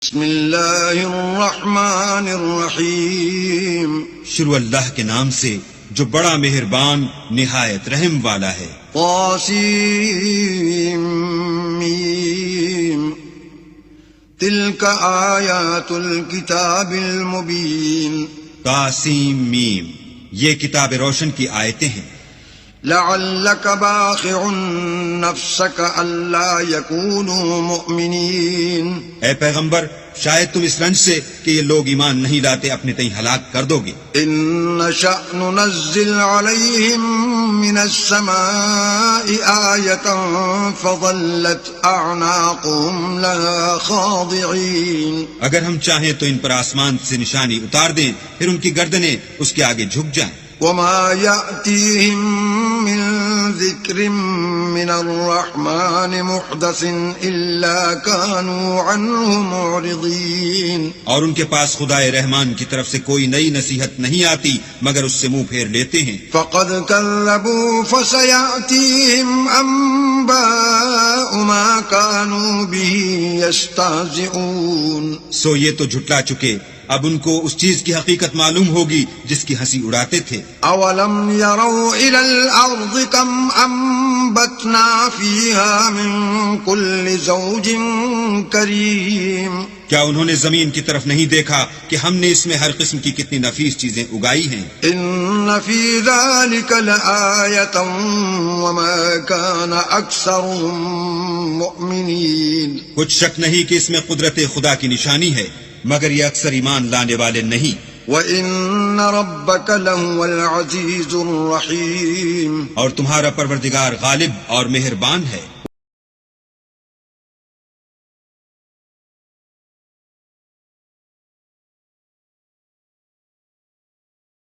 بسم اللہ الرحمن الرحیم شروع اللہ کے نام سے جو بڑا مہربان نہایت رحم والا ہے۔ طاسیم تلک آیات الکتاب المبین طاسیم میم، یہ کتاب روشن کی آیتیں ہیں۔ لعلک باخع نفسک الا یکونوا مؤمنین، اے پیغمبر شاید تم اس رنج سے کہ یہ لوگ ایمان نہیں لاتے اپنے تئیں ہلاک کر دو گے۔ ان نشأ ننزل علیہم من السماء آیۃ فظلت اعناقهم لها خاضعین، اگر ہم چاہیں تو ان پر آسمان سے نشانی اتار دیں، پھر ان کی گردنیں اس کے آگے جھک جائیں۔ وما يأتيهم من ذكر من الرحمن محدث إلا كانوا عنه معرضين، اور ان کے پاس خدائے رحمان کی طرف سے کوئی نئی نصیحت نہیں آتی مگر اس سے منہ پھیر لیتے ہیں۔ فقد كذبوا فسيأتيهم أنباء ما كانوا به يستهزئون، سو یہ تو جھٹلا چکے، اب ان کو اس چیز کی حقیقت معلوم ہوگی جس کی ہنسی اڑاتے تھے۔ اولم يروا الى الارض كم انبتنا فيها من كل زوج كريم، کیا انہوں نے زمین کی طرف نہیں دیکھا کہ ہم نے اس میں ہر قسم کی کتنی نفیس چیزیں اگائی ہیں؟ ان في ذلك لآية وما كان اكثرهم مؤمنين، کچھ شک نہیں کہ اس میں قدرت خدا کی نشانی ہے مگر یہ اکثر ایمان لانے والے نہیں۔ وَإِنَّ رَبَّكَ لَهُوَ الْعَزِيزُ الرَّحِيمُ، اور تمہارا پروردگار غالب اور مہربان ہے۔